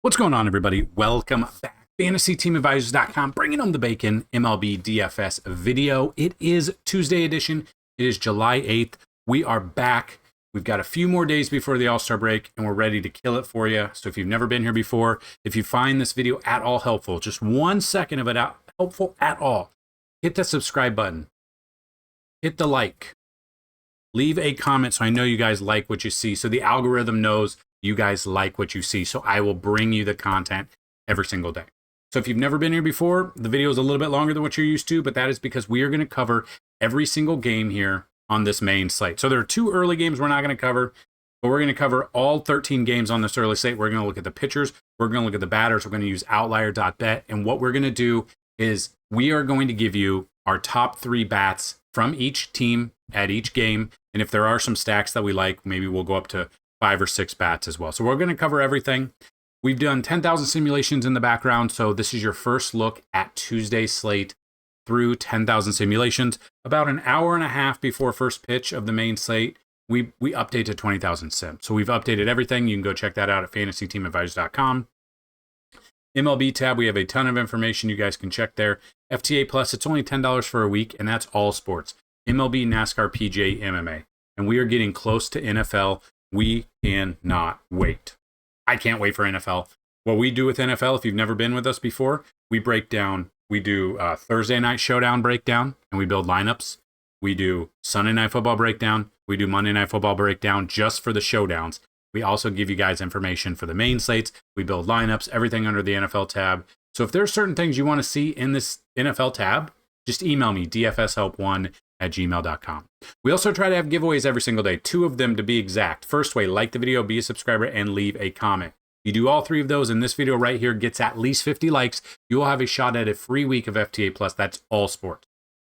What's going on, everybody? Welcome back. FantasyTeamAdvisors.com, bringing home the bacon MLB DFS video. It is Tuesday edition. It is July 8th. We are back. We've got a few more days before the All-Star break, and we're ready to kill it for you. So if you've never been here before, if you find this video at all helpful, just 1 second of it out helpful at all, hit the subscribe button. Hit the like. Leave a comment so I know you guys like what you see, so the algorithm knows you guys like what you see, so I will bring you the content every single day. So if you've never been here before, the video is a little bit longer than what you're used to, but that is because we are going to cover every single game here on this main slate. So there are 2 early games we're not going to cover, but we're going to cover all 13 games on this early slate. We're going to look at the pitchers, we're going to look at the batters, we're going to use outlier.bet, and what we're going to do is we are going to give you our top 3 bats from each team at each game, and if there are some stacks that we like, maybe we'll go up to 5 or 6 bats as well. So we're going to cover everything. We've done 10,000 simulations in the background, so this is your first look at Tuesday's slate through 10,000 simulations. About an hour and a half before first pitch of the main slate, we update to 20,000 sim. So we've updated everything. You can go check that out at FantasyTeamAdvisors.com. MLB tab, we have a ton of information you guys can check there. FTA Plus, it's only $10 for a week, and that's all sports. MLB, NASCAR, PGA, MMA. And we are getting close to NFL. We cannot wait. I can't wait for NFL. What we do with NFL, if you've never been with us before, we break down, we do Thursday night showdown breakdown, and we build lineups. We do Sunday night football breakdown. We do Monday night football breakdown just for the showdowns. We also give you guys information for the main slates. We build lineups, everything under the NFL tab. So if there's certain things you want to see in this NFL tab, just email me, dfshelp1@gmail.com. We also try to have giveaways every single day, 2 of them to be exact. First way, like the video, be a subscriber, and leave a comment. You do all 3 of those, and this video right here gets at least 50 likes. You will have a shot at a free week of FTA Plus. That's all sport.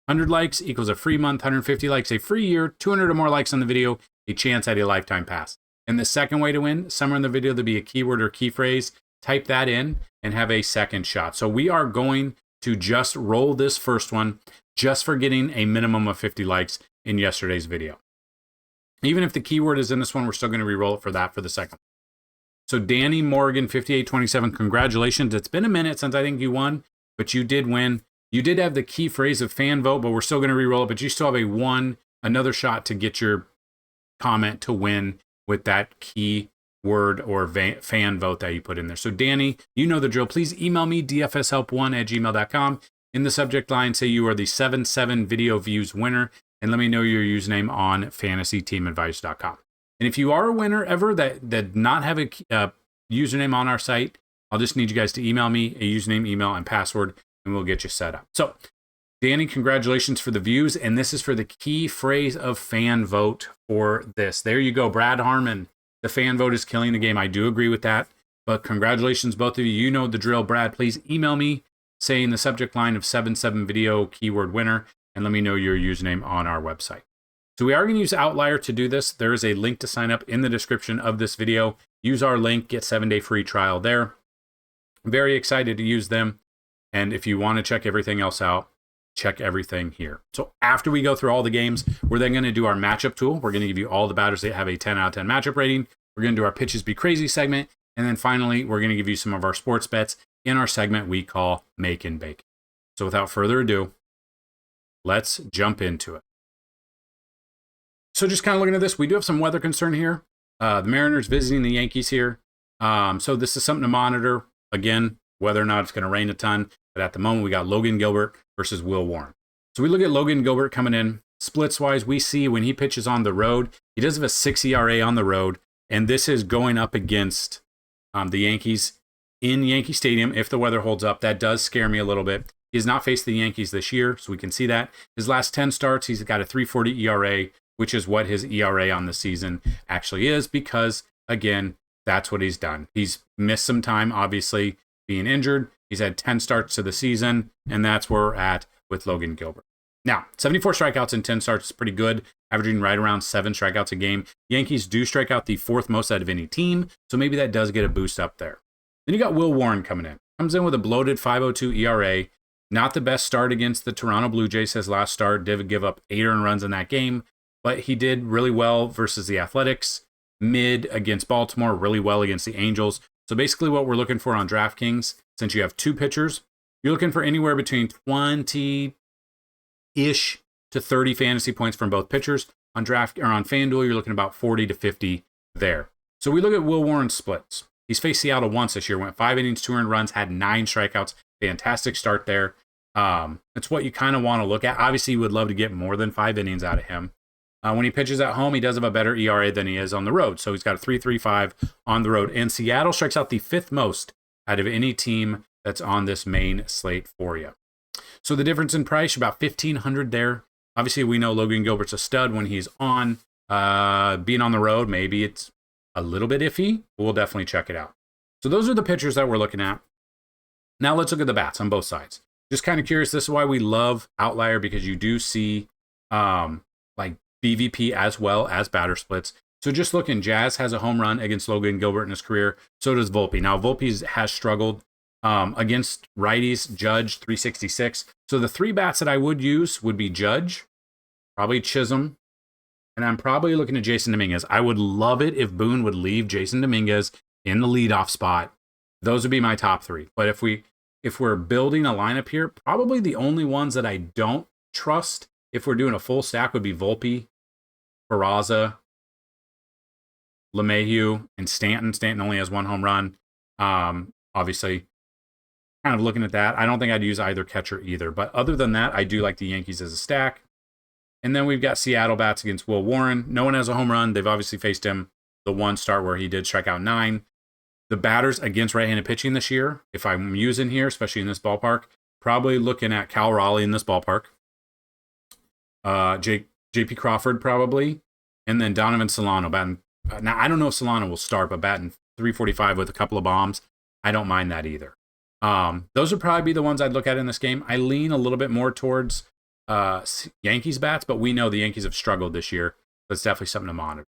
100 likes equals a free month, 150 likes, a free year, 200 or more likes on the video, a chance at a lifetime pass. And the second way to win, somewhere in the video, there'll be a keyword or key phrase. Type that in and have a second shot. So we are going to just roll this first one just for getting a minimum of 50 likes in yesterday's video. Even if the keyword is in this one, we're still going to re-roll it for that for the second. So Danny Morgan, 5827, congratulations. It's been a minute since I think you won, but you did win. You did have the key phrase of fan vote, but we're still going to re-roll it, but you still have another shot to get your comment to win with that key word or fan vote that you put in there. So Danny, you know the drill. Please email me, dfshelp1@gmail.com. In the subject line, say you are the 77 video views winner, and let me know your username on FantasyTeamAdvisors.com. And if you are a winner ever that did not have a username on our site, I'll just need you guys to email me a username, email, and password, and we'll get you set up. So Danny, congratulations for the views, and this is for the key phrase of fan vote for this. There you go, Brad Harmon. The fan vote is killing the game. I do agree with that, but congratulations, both of you. You know the drill. Brad, please email me, say in the subject line of 77 video keyword winner, and let me know your username on our website. So we are going to use Outlier to do this. There is a link to sign up in the description of this video. Use our link, get 7-day free trial there. I'm very excited to use them. And if you want to check everything else out, check everything here. So after we go through all the games, we're then going to do our matchup tool. We're going to give you all the batters that have a 10 out of 10 matchup rating. We're going to do our pitches be crazy segment. And then finally, we're going to give you some of our sports bets in our segment we call Makin Bacon. So without further ado, let's jump into it. So just kind of looking at this, we do have some weather concern here. The Mariners visiting the Yankees here. So this is something to monitor. Again, whether or not it's going to rain a ton. But at the moment, we got Logan Gilbert versus Will Warren. So we look at Logan Gilbert coming in. Splits-wise, we see when he pitches on the road, he does have a 6 ERA on the road. And this is going up against the Yankees in Yankee Stadium. If the weather holds up, that does scare me a little bit. He has not faced the Yankees this year, so we can see that. His last 10 starts, he's got a 3.40 ERA, which is what his ERA on the season actually is because, again, that's what he's done. He's missed some time, obviously, being injured. He's had 10 starts to the season, and that's where we're at with Logan Gilbert. Now, 74 strikeouts in 10 starts is pretty good, averaging right around 7 strikeouts a game. Yankees do strike out the 4th most out of any team, so maybe that does get a boost up there. Then you got Will Warren coming in. Comes in with a bloated 5.02 ERA. Not the best start against the Toronto Blue Jays. His last start did give up 8 earned runs in that game, but he did really well versus the Athletics. Mid against Baltimore, really well against the Angels. So basically what we're looking for on DraftKings, since you have 2 pitchers, you're looking for anywhere between 20-ish to 30 fantasy points from both pitchers. On FanDuel, you're looking about 40 to 50 there. So we look at Will Warren's splits. He's faced Seattle once this year, went 5 innings, 2 earned runs, had 9 strikeouts. Fantastic start there. It's what you kind of want to look at. Obviously, you would love to get more than 5 innings out of him. When he pitches at home, he does have a better ERA than he is on the road. So he's got a 3.35 on the road. And Seattle strikes out the 5th most out of any team that's on this main slate for you. So the difference in price, about $1,500 there. Obviously, we know Logan Gilbert's a stud when he's on. Being on the road, maybe it's a little bit iffy. But we'll definitely check it out. So those are the pitchers that we're looking at. Now let's look at the bats on both sides. Just kind of curious. This is why we love Outlier, because you do see like BVP as well as batter splits. So just looking, Jazz has a home run against Logan Gilbert in his career. So does Volpe. Now, Volpe has struggled against righties. Judge, 366. So the 3 bats that I would use would be Judge, probably Chisholm, and I'm probably looking at Jason Dominguez. I would love it if Boone would leave Jason Dominguez in the leadoff spot. Those would be my top 3. But if we're building a lineup here, probably the only ones that I don't trust if we're doing a full stack would be Volpe, Peraza, LeMahieu, and Stanton. Stanton only has 1 home run. Obviously, kind of looking at that. I don't think I'd use either catcher either. But other than that, I do like the Yankees as a stack. And then we've got Seattle bats against Will Warren. No one has a home run. They've obviously faced him the one start where he did strike out 9. The batters against right-handed pitching this year, if I'm using here, especially in this ballpark, probably looking at Cal Raleigh in this ballpark. JP Crawford probably, and then Donovan Solano batting. Now I don't know if Solano will start, but batting 345 with a couple of bombs, I don't mind that either. Those would probably be the ones I'd look at in this game. I lean a little bit more towards Yankees bats, but we know the Yankees have struggled this year. That's definitely something to monitor.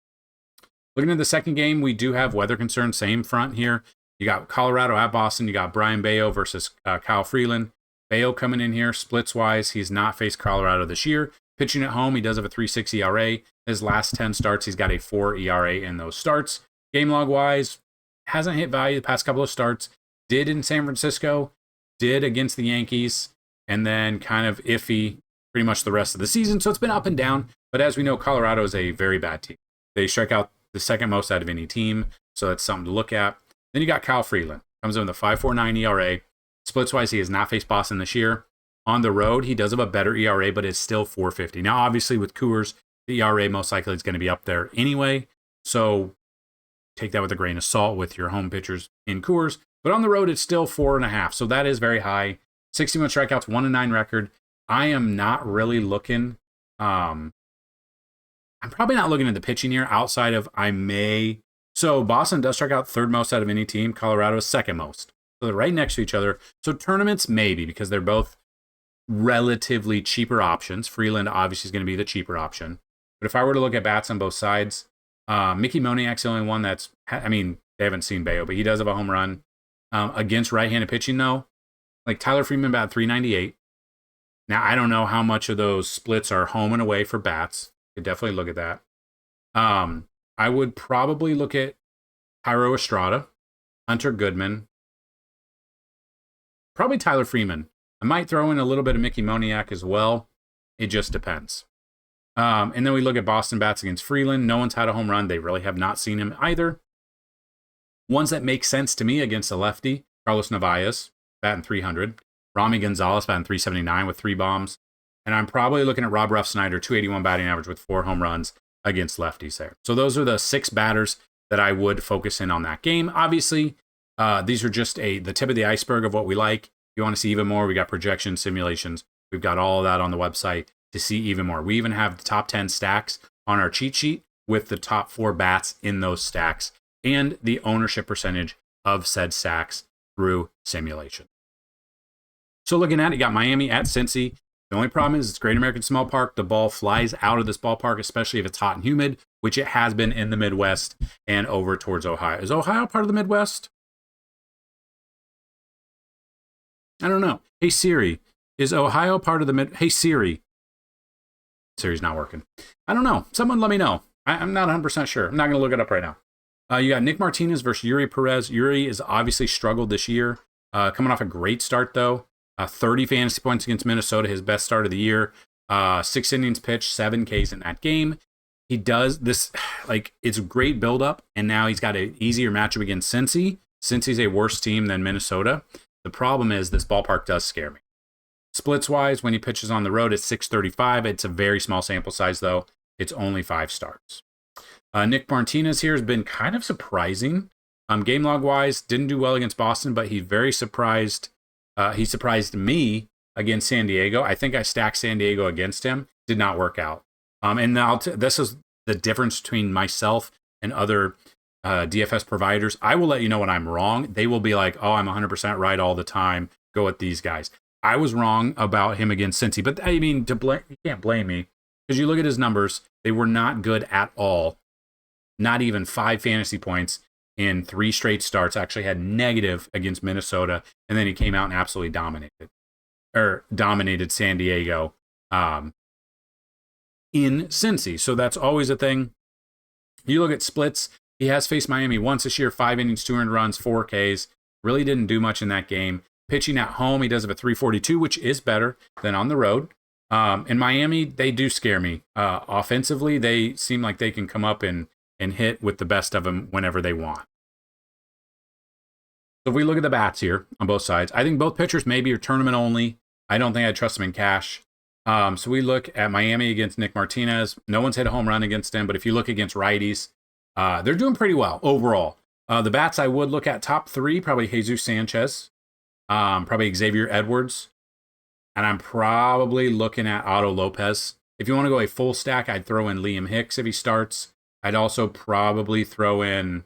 Looking at the second game, we do have weather concerns. Same front here. You got Colorado at Boston. You got Brian Bayo versus Kyle Freeland. Bayo coming in here splits wise. He's not faced Colorado this year. Pitching at home, he does have a 3.6 ERA. His last 10 starts, he's got a 4 ERA in those starts. Game log wise, hasn't hit value the past couple of starts. Did in San Francisco, did against the Yankees, and then kind of iffy pretty much the rest of the season. So it's been up and down. But as we know, Colorado is a very bad team. They strike out the second most out of any team. So that's something to look at. Then you got Kyle Freeland. Comes in with a 5.49 ERA. Splits wise, he has not faced Boston this year. On the road, he does have a better ERA, but it's still 4.50. Now, obviously, with Coors, the ERA most likely is going to be up there anyway. So take that with a grain of salt with your home pitchers in Coors. But on the road, it's still 4.5. So that is very high. 61 strikeouts, 1-9 record. I am not really looking. I'm probably not looking at the pitching here outside of So Boston does strike out 3rd most out of any team. Colorado is 2nd most. So they're right next to each other. So tournaments, maybe, because they're both relatively cheaper options. Freeland obviously is going to be the cheaper option. But if I were to look at bats on both sides, Mickey Moniak's the only one they haven't seen Bayo, but he does have a home run. Against right-handed pitching, though, like Tyler Freeman bat 398. Now, I don't know how much of those splits are home and away for bats. Could definitely look at that. I would probably look at Jairo Estrada, Hunter Goodman, probably Tyler Freeman. I might throw in a little bit of Mickey Moniak as well. It just depends. And then we look at Boston bats against Freeland. No one's had a home run. They really have not seen him either. Ones that make sense to me against a lefty, Carlos Narvaez, batting 300. Rami Gonzalez batting 379 with 3 bombs. And I'm probably looking at Rob Ruff-Snyder, 281 batting average with 4 home runs against lefties there. So those are the 6 batters that I would focus in on that game. Obviously, these are just the tip of the iceberg of what we like. If you want to see even more, we got projections, simulations. We've got all of that on the website to see even more. We even have the top 10 stacks on our cheat sheet with the top 4 bats in those stacks and the ownership percentage of said stacks through simulation. So looking at it, you got Miami at Cincy. The only problem is it's Great American Small Park. The ball flies out of this ballpark, especially if it's hot and humid, which it has been in the Midwest and over towards Ohio. Is Ohio part of the Midwest? I don't know. Hey, Siri, is Ohio part of the Hey, Siri. Siri's not working. I don't know. Someone let me know. I'm not 100% sure. I'm not going to look it up right now. You got Nick Martinez versus Yuri Perez. Yuri has obviously struggled this year. Coming off a great start, though. 30 fantasy points against Minnesota, his best start of the year. 6 innings pitched, 7 Ks in that game. He does this, like, it's a great buildup, and now he's got an easier matchup against Cincy. Cincy's a worse team than Minnesota. The problem is this ballpark does scare me. Splits-wise, when he pitches on the road, it's 635. It's a very small sample size, though. It's only 5 starts. Nick Martinez here has been kind of surprising. Game log-wise, didn't do well against Boston, but he's very surprised. He surprised me against San Diego. I think I stacked San Diego against him. Did not work out. And now this is the difference between myself and other DFS providers. I will let you know when I'm wrong. They will be like, oh, I'm 100% right all the time. Go with these guys. I was wrong about him against Cincy. But, I mean, you can't blame me. Because you look at his numbers, they were not good at all. Not even 5 fantasy points in 3 straight starts. Actually had negative against Minnesota. And then he came out and absolutely dominated San Diego in Cincy. So that's always a thing. You look at splits. He has faced Miami once this year, 5 innings, 200 runs, 4 Ks. Really didn't do much in that game. Pitching at home, he does have a 342, which is better than on the road. In Miami, they do scare me. Offensively, they seem like they can come up and hit with the best of them whenever they want. So if we look at the bats here on both sides, I think both pitchers maybe are tournament only. I don't think I'd trust them in cash. So we look at Miami against Nick Martinez. No one's hit a home run against him, but if you look against righties, they're doing pretty well overall. The bats I would look at top 3, probably Jesus Sanchez, probably Xavier Edwards, and I'm probably looking at Otto Lopez. If you want to go a full stack, I'd throw in Liam Hicks if he starts. I'd also probably throw in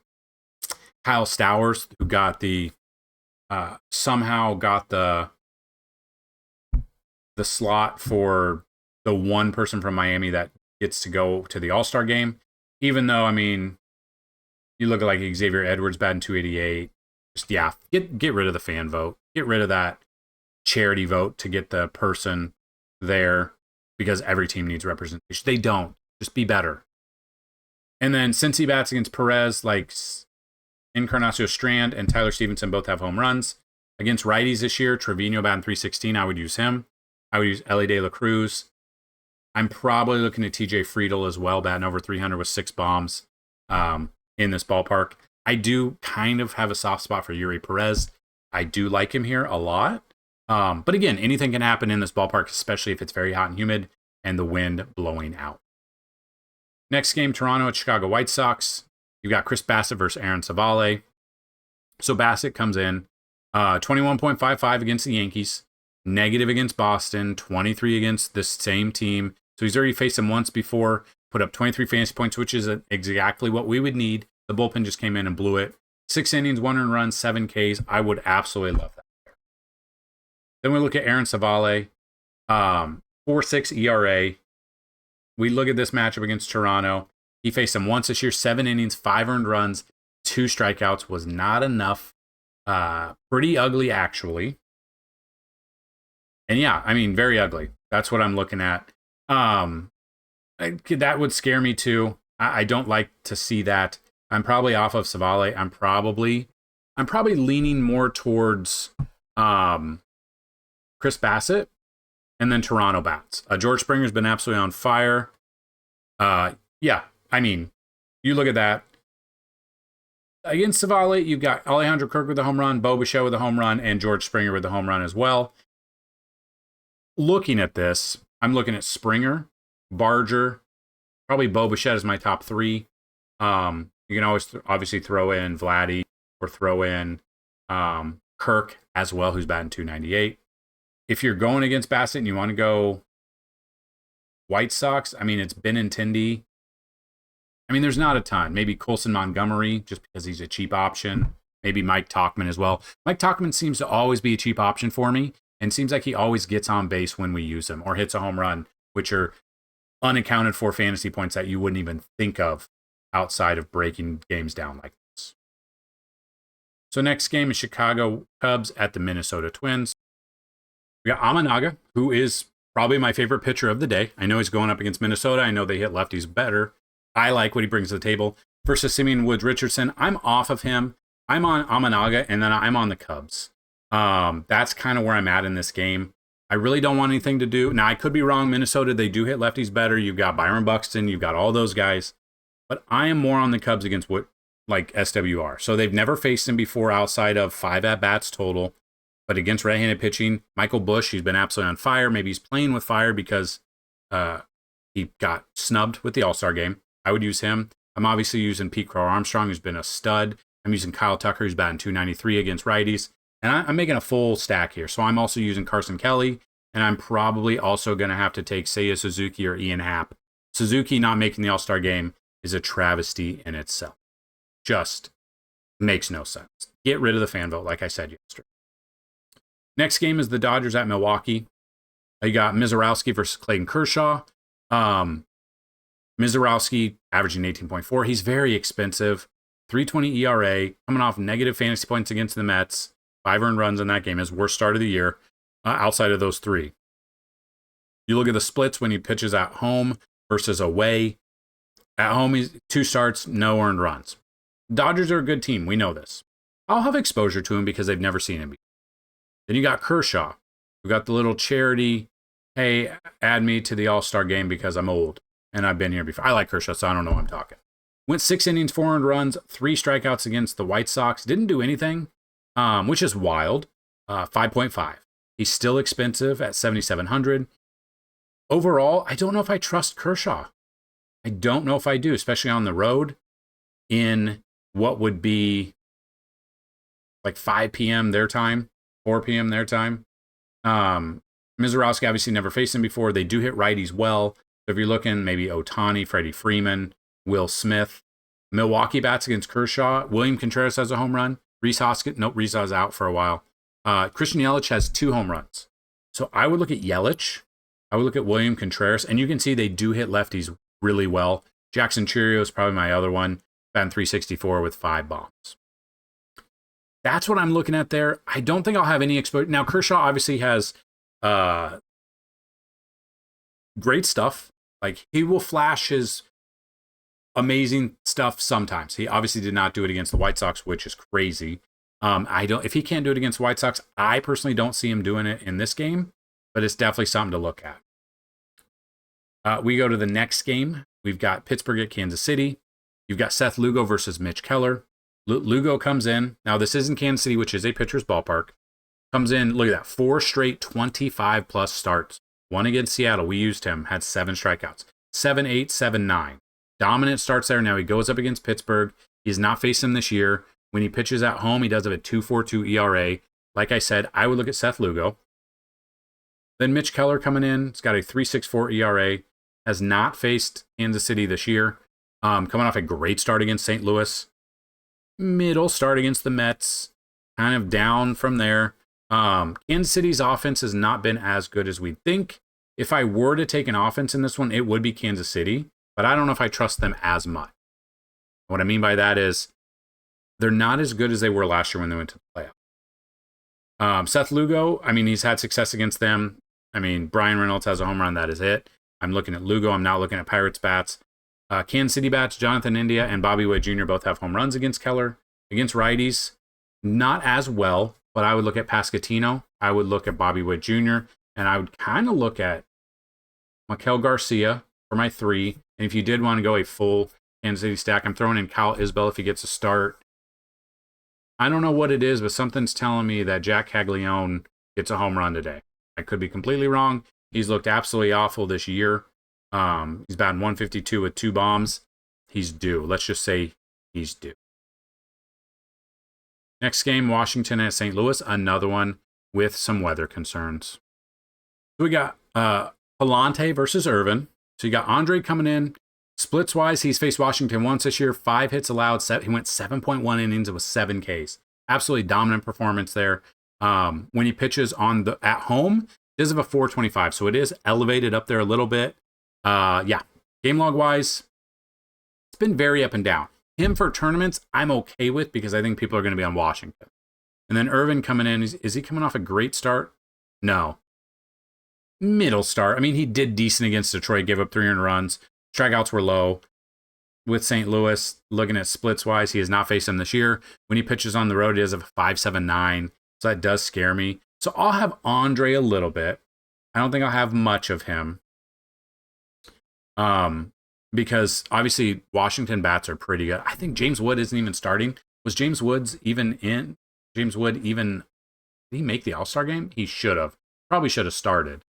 Kyle Stowers, who got somehow got the slot for the one person from Miami that gets to go to the All-Star game. Even though, I mean, you look at like Xavier Edwards batting 288. Just, yeah, get rid of the fan vote. Get rid of that charity vote to get the person there because every team needs representation. They don't. Just be better. And then since he bats against Perez, like Encarnacio Strand and Tyler Stevenson both have home runs. Against righties this year, Trevino batting 316, I would use him. I would use Ellie De La Cruz. I'm probably looking at TJ Friedel as well, batting over 300 with 6 bombs in this ballpark. I do kind of have a soft spot for Yuri Perez. I do like him here a lot. But again, anything can happen in this ballpark, especially if it's very hot and humid and the wind blowing out. Next game, Toronto at Chicago White Sox. You've got Chris Bassett versus Aaron Savale. So Bassett comes in 21.55 against the Yankees, negative against Boston, 23 against this same team. So he's already faced them once before, put up 23 fantasy points, which is exactly what we would need. The bullpen just came in and blew it. 6 innings, 1 earned run, 7 Ks. I would absolutely love that. Then we look at Aaron Savale, 4.6 ERA. We look at this matchup against Toronto. He faced them once this year, 7 innings, 5 earned runs, 2 strikeouts. Was not enough. Pretty ugly, actually. And yeah, I mean, very ugly. That's what I'm looking at. That would scare me too. I don't like to see that. I'm probably off of Savale. I'm probably leaning more towards Chris Bassett and then Toronto bats. George Springer's been absolutely on fire. Yeah, I mean, you look at that. Against Savale, you've got Alejandro Kirk with a home run, Bo Bichette with a home run, and George Springer with a home run as well. Looking at this, I'm looking at Springer, Barger, probably Bo Bichette is my top 3. You can always obviously throw in Vladdy or throw in Kirk as well, who's batting 298. If you're going against Bassett and you want to go White Sox, I mean, it's Benintendi. I mean, there's not a ton. Maybe Colson Montgomery, just because he's a cheap option. Maybe Mike Tauchman as well. Mike Tauchman seems to always be a cheap option for me, and seems like he always gets on base when we use him or hits a home run, which are unaccounted for fantasy points that you wouldn't even think of outside of breaking games down like this. So next game is Chicago Cubs at the Minnesota Twins. We got Amanaga, who is probably my favorite pitcher of the day. I know he's going up against Minnesota. I know they hit lefties better. I like what he brings to the table. versus Simeon Woods Richardson. I'm off of him. I'm on Amanaga, and then I'm on the Cubs. That's kind of where I'm at in this game. I really don't want anything to do. Now, I could be wrong. Minnesota, they do hit lefties better. You've got Byron Buxton. You've got all those guys. But I am more on the Cubs against like SWR. So they've never faced him before outside of 5 at-bats total. But against right-handed pitching, Michael Busch, he's been absolutely on fire. Maybe he's playing with fire because he got snubbed with the All-Star game. I would use him. I'm obviously using Pete Crow Armstrong, who's been a stud. I'm using Kyle Tucker, who's batting .293 against righties. And I'm making a full stack here. So I'm also using Carson Kelly. And I'm probably also going to have to take Seiya Suzuki or Ian Happ. Suzuki not making the All-Star game is a travesty in itself. Just makes no sense. Get rid of the fan vote, like I said yesterday. Next game is the Dodgers at Milwaukee. You got Mizorowski versus Clayton Kershaw. Mizorowski averaging 18.4. He's very expensive. 3.20 ERA, coming off negative fantasy points against the Mets. 5 earned runs in that game, his worst start of the year, outside of those 3. You look at the splits when he pitches at home versus away. At home, he's 2 starts, no earned runs. Dodgers are a good team. We know this. I'll have exposure to him because they've never seen him before. Then you got Kershaw. We got the little charity, hey, add me to the All-Star game because I'm old and I've been here before. I like Kershaw, so I don't know what I'm talking. Went 6 innings, 4 earned runs, 3 strikeouts against the White Sox. Didn't do anything, which is wild. 5.5. He's still expensive at 7,700. Overall, I don't know if I trust Kershaw. I don't know if I do, especially on the road in what would be like 5 p.m. their time, 4 p.m. their time. Mizorowski obviously never faced him before. They do hit righties well. So if you're looking, maybe Ohtani, Freddie Freeman, Will Smith. Milwaukee bats against Kershaw. William Contreras has a home run. Rhys Hoskins, nope, Rhys is out for a while. Christian Yelich has 2 home runs. So I would look at Yelich. I would look at William Contreras. And you can see they do hit lefties really well. Jackson Chourio is probably my other one. Batting .364 with 5 bombs. That's what I'm looking at there. I don't think I'll have any exposure. Now, Kershaw obviously has great stuff. Like, he will flash his amazing stuff sometimes. He obviously did not do it against the White Sox, which is crazy. If he can't do it against the White Sox, I personally don't see him doing it in this game, but it's definitely something to look at. We go to the next game. We've got Pittsburgh at Kansas City. You've got Seth Lugo versus Mitch Keller. Lugo comes in. Now, this isn't Kansas City, which is a pitcher's ballpark. Comes in, look at that, 4 straight 25-plus starts. 1 against Seattle. We used him. Had 7 strikeouts. 7-8, 7-9. Dominant starts there. Now he goes up against Pittsburgh. He's not facing them this year. When he pitches at home, he does have a 2.42 ERA. Like I said, I would look at Seth Lugo. Then Mitch Keller coming in. He's got a 3.64 ERA. Has not faced Kansas City this year. Coming off a great start against St. Louis. Middle start against the Mets. Kind of down from there. Kansas City's offense has not been as good as we'd think. If I were to take an offense in this one, it would be Kansas City. But I don't know if I trust them as much. What I mean by that is they're not as good as they were last year when they went to the playoffs. Seth Lugo, I mean, he's had success against them. I mean, Brian Reynolds has a home run. That is it. I'm looking at Lugo. I'm not looking at Pirates bats. Kansas City bats, Jonathan India and Bobby Witt Jr. both have home runs against Keller. Against righties, not as well, but I would look at Pasquantino. I would look at Bobby Witt Jr. And I would kind of look at Maikel Garcia for my 3. And if you did want to go a full Kansas City stack, I'm throwing in Kyle Isbell if he gets a start. I don't know what it is, but something's telling me that Jack Caglione gets a home run today. I could be completely wrong. He's looked absolutely awful this year. He's batting .152 with 2 bombs. He's due. Let's just say he's due. Next game, Washington at St. Louis. Another one with some weather concerns. So we got Palante versus Irvin. So you got Andre coming in. Splits-wise, he's faced Washington once this year. 5 hits allowed. He went 7.1 innings. It was 7 Ks. Absolutely dominant performance there. When he pitches at home, it does have a 4.25, so it is elevated up there a little bit. Game log-wise, it's been very up and down. Him for tournaments, I'm okay with because I think people are going to be on Washington. And then Irvin coming in, is he coming off a great start? No. Middle start. I mean, he did decent against Detroit, gave up 3 earned runs. Strikeouts were low. with St. Louis, looking at splits wise, he has not faced him this year. When he pitches on the road, he has a 5.79, so that does scare me. So I'll have Andre a little bit. I don't think I'll have much of him. Because obviously Washington bats are pretty good. I think James Wood isn't even starting. Was James Wood even in? Did he make the All-Star game? He should have. Probably should have started.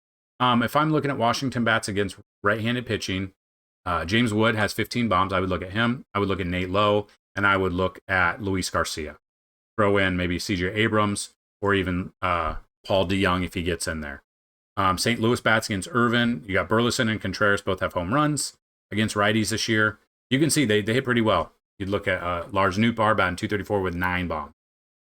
If I'm looking at Washington bats against right-handed pitching, James Wood has 15 bombs. I would look at him. I would look at Nate Lowe, and I would look at Luis Garcia. Throw in maybe CJ Abrams or even Paul DeYoung if he gets in there. St. Louis bats against Irvin. You got Burleson and Contreras both have home runs against righties this year. You can see they hit pretty well. You'd look at Lars Nootbaar batting 234 with 9 bombs.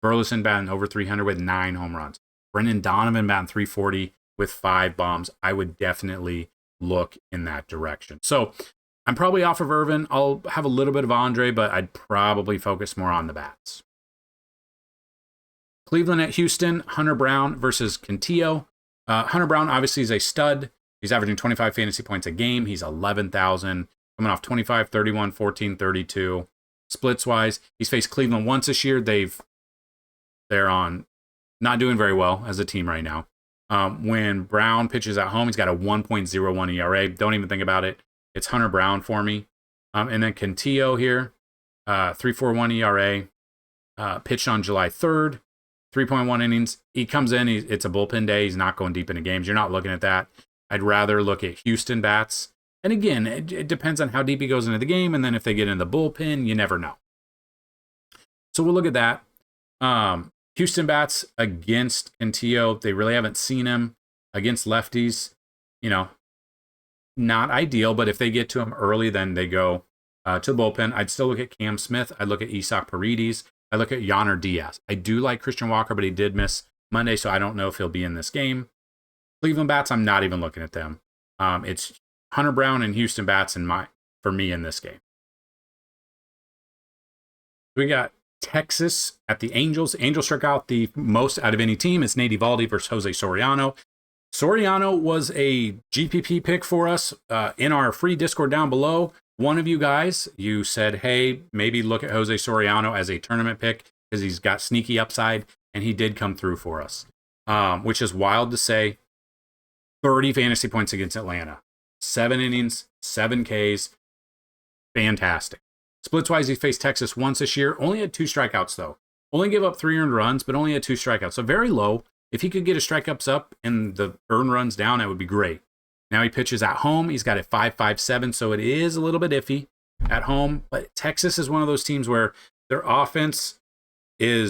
Burleson batting over 300 with 9 home runs. Brendan Donovan batting 340 with 5 bombs. I would definitely look in that direction. So I'm probably off of Irvin. I'll have a little bit of Andre, but I'd probably focus more on the bats. Cleveland at Houston, Hunter Brown versus Cantillo. Hunter Brown obviously is a stud. He's averaging 25 fantasy points a game. He's 11,000, coming off 25, 31, 14, 32. Splits wise, he's faced Cleveland once this year. They're on not doing very well as a team right now. When Brown pitches at home, he's got a 1.01 ERA. Don't even think about it. It's Hunter Brown for me. And then Cantillo here, 3.41 ERA, pitched on July 3rd. 3.1 innings. He comes in. It's a bullpen day. He's not going deep into games. You're not looking at that. I'd rather look at Houston bats. And again, it depends on how deep he goes into the game. And then if they get in the bullpen, you never know. So we'll look at that. Houston bats against Cantillo. They really haven't seen him against lefties. Not ideal. But if they get to him early, then they go to the bullpen. I'd still look at Cam Smith. I'd look at Isaac Paredes. I look at Yonner Diaz. I do like Christian Walker, but he did miss Monday, so I don't know if he'll be in this game. Cleveland bats, I'm not even looking at them. It's Hunter Brown and Houston bats for me in this game. We got Texas at the Angels. Angels struck out the most out of any team. It's Nate Eovaldi versus Jose Soriano. Soriano was a GPP pick for us in our free Discord down below. One of you guys, you said, hey, maybe look at Jose Soriano as a tournament pick because he's got sneaky upside, and he did come through for us, which is wild to say. 30 fantasy points against Atlanta. 7 innings, 7 Ks. Fantastic. Splits-wise, he faced Texas once this year. Only had 2 strikeouts, though. Only gave up 3 earned runs, but only had 2 strikeouts. So very low. If he could get his strikeouts up and the earned runs down, that would be great. Now he pitches at home. He's got a 5.57, so it is a little bit iffy at home. But Texas is one of those teams where their offense it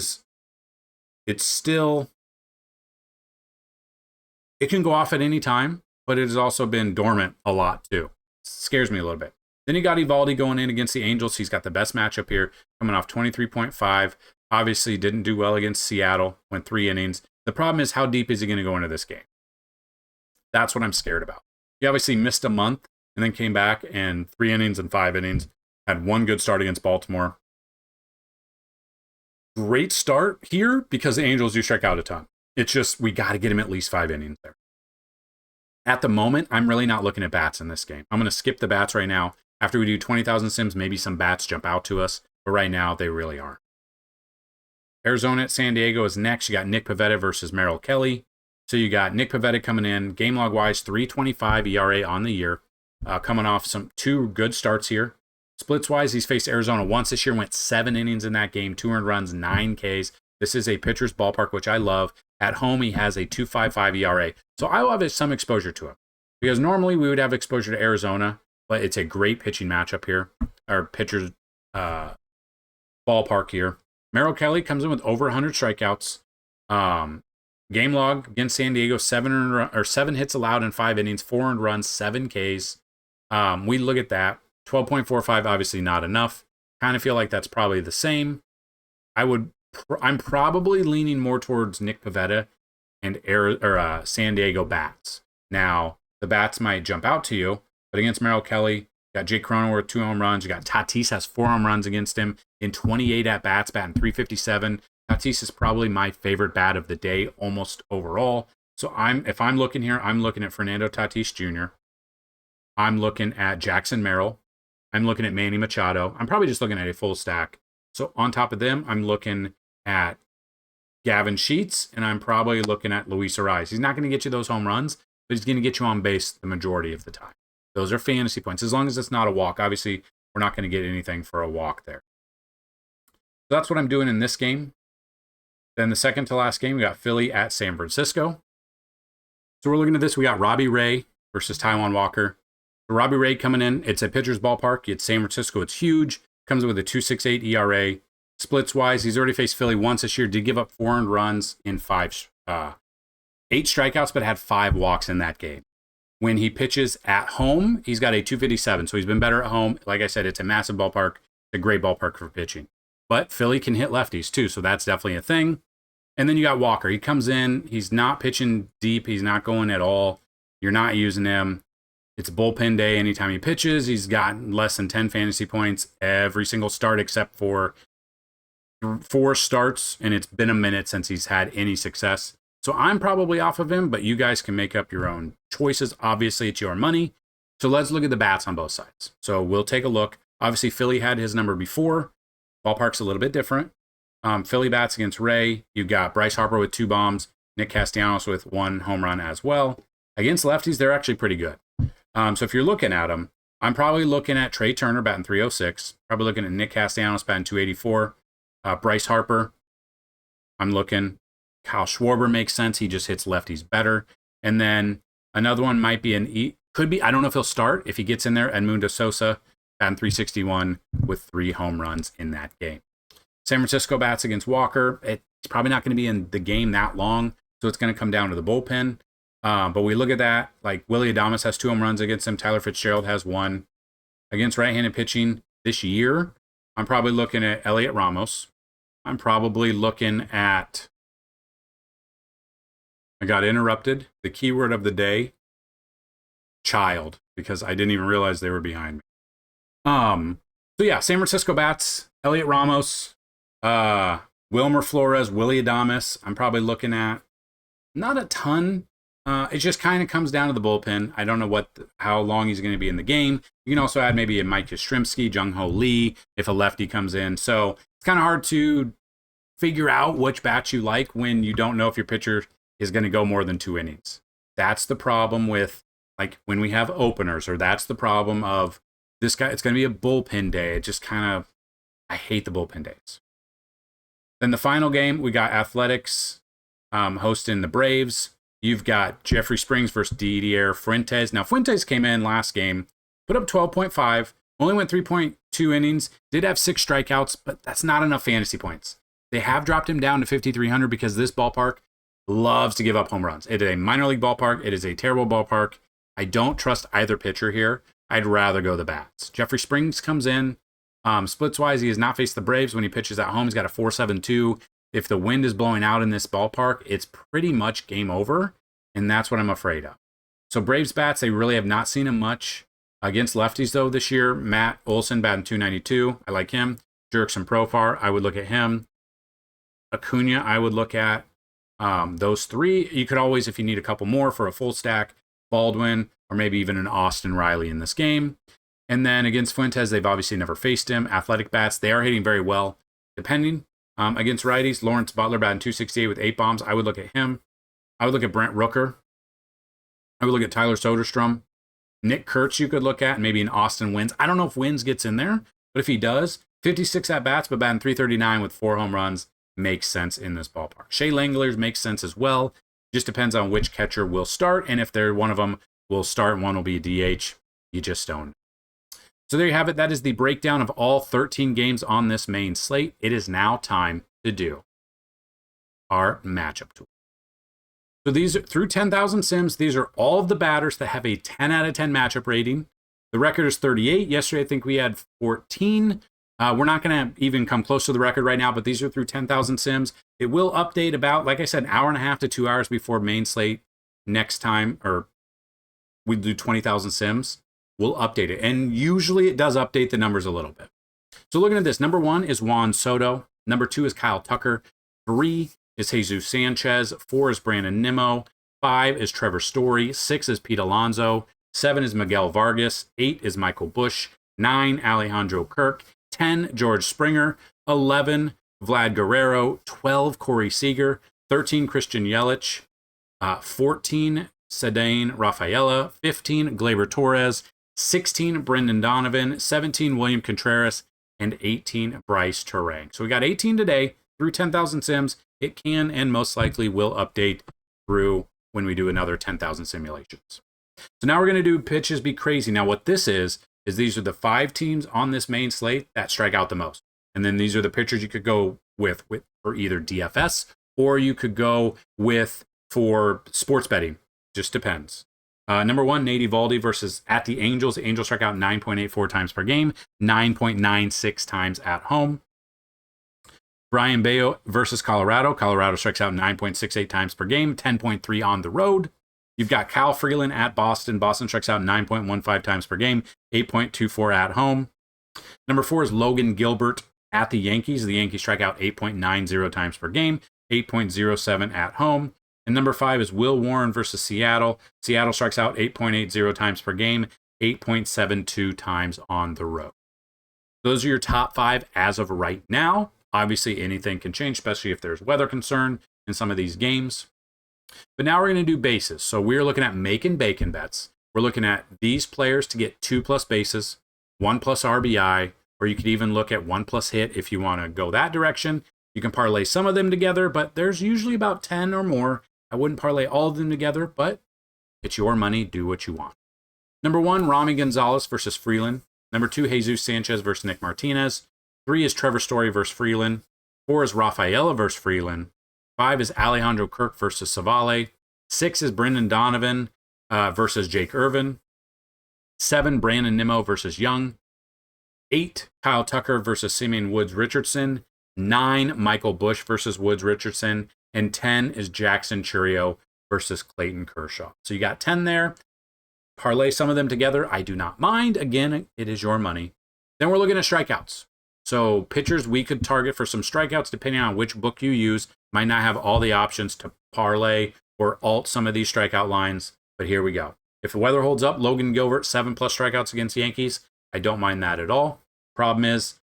can go off at any time, but it has also been dormant a lot too. Scares me a little bit. Then you got Eovaldi going in against the Angels. He's got the best matchup here, coming off 23.5. Obviously didn't do well against Seattle, went 3 innings. The problem is, how deep is he going to go into this game? That's what I'm scared about. He obviously missed a month and then came back and 3 innings and 5 innings. Had 1 good start against Baltimore. Great start here because the Angels do strike out a ton. It's just we got to get him at least 5 innings there. At the moment, I'm really not looking at bats in this game. I'm going to skip the bats right now. After we do 20,000 sims, maybe some bats jump out to us. But right now, they really aren't. Arizona at San Diego is next. You got Nick Pivetta versus Merrill Kelly. So you got Nick Pivetta coming in, game log wise, 3.25 ERA on the year, coming off 2 good starts here. Splits wise, he's faced Arizona once this year, went 7 innings in that game, 2 earned runs, 9 Ks. This is a pitcher's ballpark, which I love. At home, he has a 2.55 ERA. So I will have some exposure to him because normally we would have exposure to Arizona, but it's a great pitching matchup here, or pitcher's ballpark here. Merrill Kelly comes in with over 100 strikeouts. Game log against San Diego, 7 hits allowed in 5 innings, 4 earned runs, 7 Ks. We look at that. 12.45, obviously not enough. Kind of feel like that's probably the same. I'm probably leaning more towards Nick Pivetta and San Diego bats. Now, the bats might jump out to you, but against Merrill Kelly, you got Jake Cronenworth with 2 home runs. You got Tatis has 4 home runs against him in 28 at-bats, batting 357. Tatis is probably my favorite bat of the day, almost overall. So if I'm looking here, I'm looking at Fernando Tatis Jr. I'm looking at Jackson Merrill. I'm looking at Manny Machado. I'm probably just looking at a full stack. So on top of them, I'm looking at Gavin Sheets, and I'm probably looking at Luis Ariz. He's not going to get you those home runs, but he's going to get you on base the majority of the time. Those are fantasy points, as long as it's not a walk. Obviously, we're not going to get anything for a walk there. So that's what I'm doing in this game. Then the second to last game, we got Philly at San Francisco. So we're looking at this. We got Robbie Ray versus Taijuan Walker. So Robbie Ray coming in. It's a pitcher's ballpark. It's San Francisco. It's huge. Comes in with a 2.68 ERA. Splits-wise, he's already faced Philly once this year. Did give up 4 earned runs in 8 strikeouts, but had 5 walks in that game. When he pitches at home, he's got a 257. So he's been better at home. Like I said, it's a massive ballpark. It's a great ballpark for pitching. But Philly can hit lefties too, so that's definitely a thing. And then you got Walker. He comes in. He's not pitching deep. He's not going at all. You're not using him. It's bullpen day. Anytime he pitches, he's gotten less than 10 fantasy points every single start except for 4 starts, and it's been a minute since he's had any success. So I'm probably off of him, but you guys can make up your own choices. Obviously, it's your money. So let's look at the bats on both sides. So we'll take a look. Obviously, Philly had his number before. Ballpark's a little bit different. Philly bats against Ray. You got Bryce Harper with 2 bombs, Nick Castellanos with 1 home run as well. Against lefties, they're actually pretty good. So if you're looking at them, I'm probably looking at Trey Turner batting 306. Probably looking at Nick Castellanos batting 284. Bryce Harper, I'm looking. Kyle Schwarber makes sense. He just hits lefties better. And then another one might be could be, I don't know if he'll start. If he gets in there, Edmundo Sosa, batting 361 with 3 home runs in that game. San Francisco bats against Walker. It's probably not going to be in the game that long, so it's going to come down to the bullpen. But we look at that, like Willie Adames has 2 home runs against him. Tyler Fitzgerald has 1. Against right-handed pitching this year, I'm probably looking at Elliot Ramos. I'm probably looking at, I got interrupted. The keyword of the day, child, because I didn't even realize they were behind me. So yeah, San Francisco bats, Elliot Ramos, Wilmer Flores, Willie Adames. I'm probably looking at not a ton. It just kind of comes down to the bullpen. I don't know how long he's going to be in the game. You can also add maybe a Mike Yastrzemski, Jung-Ho Lee, if a lefty comes in. So it's kind of hard to figure out which bats you like when you don't know if your pitcher is going to go more than 2 innings. That's the problem with, like, when we have openers, or that's the problem of this guy. It's going to be a bullpen day. It just kind of, I hate the bullpen days. Then the final game, we got Athletics hosting the Braves. You've got Jeffrey Springs versus Didier Fuentes. Now, Fuentes came in last game, put up 12.5, only went 3.2 innings, did have 6 strikeouts, but that's not enough fantasy points. They have dropped him down to 5,300 because this ballpark loves to give up home runs. It is a minor league ballpark. It is a terrible ballpark. I don't trust either pitcher here. I'd rather go the bats. Jeffrey Springs comes in. Splits-wise, he has not faced the Braves. When he pitches at home, he's got a 4.72. If the wind is blowing out in this ballpark, it's pretty much game over, and that's what I'm afraid of. So Braves bats, they really have not seen him much against lefties, though, this year. Matt Olson batting 292. I like him. Jurickson Profar, I would look at him. Acuna, I would look at. Those 3. You could always, if you need a couple more for a full stack, Baldwin, or maybe even an Austin Riley in this game. And then against Fuentes, they've obviously never faced him. Athletic bats, they are hitting very well, depending. Against righties, Lawrence Butler batting 268 with 8 bombs. I would look at him. I would look at Brent Rooker. I would look at Tyler Soderstrom. Nick Kurtz you could look at, and maybe an Austin Wynns. I don't know if Wynns gets in there, but if he does, 56 at-bats, but batting 339 with 4 home runs makes sense in this ballpark. Shea Langeliers makes sense as well. Just depends on which catcher will start, and if they're one of them will start and one will be a DH. You just don't. So there you have it. That is the breakdown of all 13 games on this main slate. It is now time to do our matchup tool. So these are through 10,000 sims. These are all of the batters that have a 10 out of 10 matchup rating. The record is 38. Yesterday, I think we had 14. We're not going to even come close to the record right now, but these are through 10,000 sims. It will update about, like I said, an hour and a half to 2 hours before main slate next time, or we do 20,000 sims. We'll update it. And usually it does update the numbers a little bit. So looking at this, number 1 is Juan Soto. Number 2 is Kyle Tucker. 3 is Jesus Sanchez. 4 is Brandon Nimmo. 5 is Trevor Story. 6 is Pete Alonso. 7 is Miguel Vargas. 8 is Michael Busch. 9, Alejandro Kirk, 10, George Springer, 11, Vlad Guerrero, 12, Corey Seager, 13, Christian Yelich, 14, Cedane Rafaela, 15, Gleyber Torres, 16, Brendan Donovan, 17, William Contreras, and 18, Bryce Terang. So we got 18 today through 10,000 sims. It can and most likely will update through when we do another 10,000 simulations. So now we're going to do pitches be crazy. Now what this is these are the 5 teams on this main slate that strike out the most. And then these are the pitchers you could go with for either DFS or you could go with for sports betting. Just depends. Number 1, Nate Eovaldi versus at the Angels. The Angels strike out 9.84 times per game, 9.96 times at home. Brian Bayo versus Colorado. Colorado strikes out 9.68 times per game, 10.3 on the road. You've got Kyle Freeland at Boston. Boston strikes out 9.15 times per game, 8.24 at home. Number 4 is Logan Gilbert at the Yankees. The Yankees strike out 8.90 times per game, 8.07 at home. And number 5 is Will Warren versus Seattle. Seattle strikes out 8.80 times per game, 8.72 times on the road. Those are your top 5 as of right now. Obviously, anything can change, especially if there's weather concern in some of these games. But now we're going to do bases. So we're looking at making bacon bets. We're looking at these players to get 2+ bases, 1+ RBI, or you could even look at 1+ hit if you want to go that direction. You can parlay some of them together, but there's usually about 10 or more. I wouldn't parlay all of them together, but it's your money. Do what you want. Number 1, Rami Gonzalez versus Freeland. Number 2, Jesus Sanchez versus Nick Martinez. 3 is Trevor Story versus Freeland. 4 is Rafaela versus Freeland. 5 is Alejandro Kirk versus Savale. 6 is Brendan Donovan versus Jake Irvin. 7, Brandon Nimmo versus Young. 8, Kyle Tucker versus Simeon Woods Richardson. 9, Michael Busch versus Woods Richardson. And 10 is Jackson Churio versus Clayton Kershaw. So you got 10 there. Parlay some of them together. I do not mind. Again, it is your money. Then we're looking at strikeouts. So pitchers we could target for some strikeouts depending on which book you use. Might not have all the options to parlay or alt some of these strikeout lines. But here we go. If the weather holds up, Logan Gilbert, 7+ strikeouts against the Yankees. I don't mind that at all. Problem is,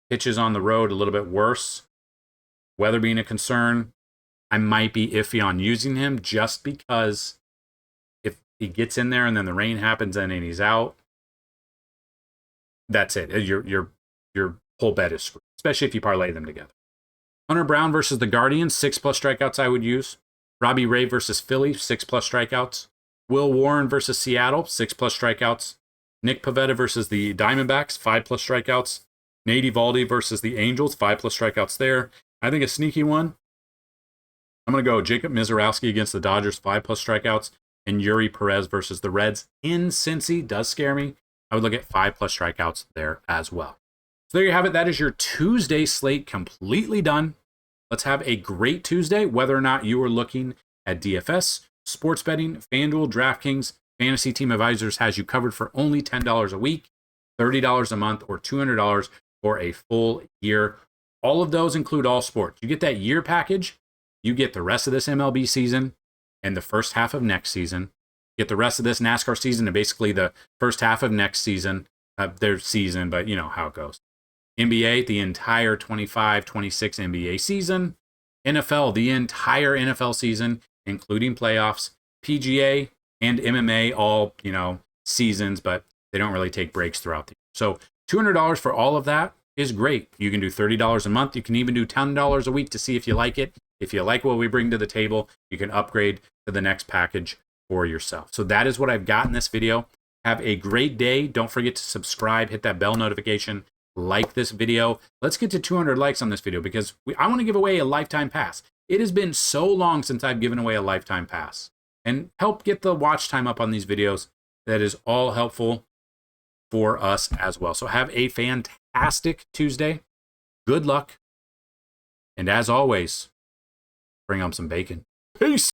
pitches on the road a little bit worse. Weather being a concern, I might be iffy on using him just because if he gets in there and then the rain happens and then he's out, that's it. Your whole bet is screwed, especially if you parlay them together. Hunter Brown versus the Guardians, 6+ strikeouts I would use. Robbie Ray versus Philly, 6+ strikeouts. Will Warren versus Seattle, 6+ strikeouts. Nick Pivetta versus the Diamondbacks, 5+ strikeouts. Nate Eovaldi versus the Angels, 5+ strikeouts there. I think a sneaky one, I'm going to go Jacob Mizorowski against the Dodgers, 5+ strikeouts. And Yuri Perez versus the Reds in Cincy does scare me. I would look at 5+ strikeouts there as well. So there you have it. That is your Tuesday slate completely done. Let's have a great Tuesday, whether or not you are looking at DFS, sports betting, Fanduel, DraftKings, Fantasy Team Advisors has you covered for only $10 a week, $30 a month, or $200 for a full year. All of those include all sports. You get that year package, you get the rest of this MLB season and the first half of next season. You get the rest of this NASCAR season and basically the first half of next season, their season, but you know how it goes. NBA, the entire 25-26 NBA season. NFL, the entire NFL season, including playoffs. PGA and MMA, all, seasons, but they don't really take breaks throughout the year. So $200 for all of that is great. You can do $30 a month. You can even do $10 a week to see if you like it. If you like what we bring to the table, you can upgrade to the next package for yourself. So that is what I've got in this video. Have a great day. Don't forget to subscribe, hit that bell notification, like this video. Let's get to 200 likes on this video because I want to give away a lifetime pass. It has been so long since I've given away a lifetime pass. And help get the watch time up on these videos. That is all helpful for us as well. So have a fantastic Tuesday. Good luck. And as always, bring home some bacon. Peace.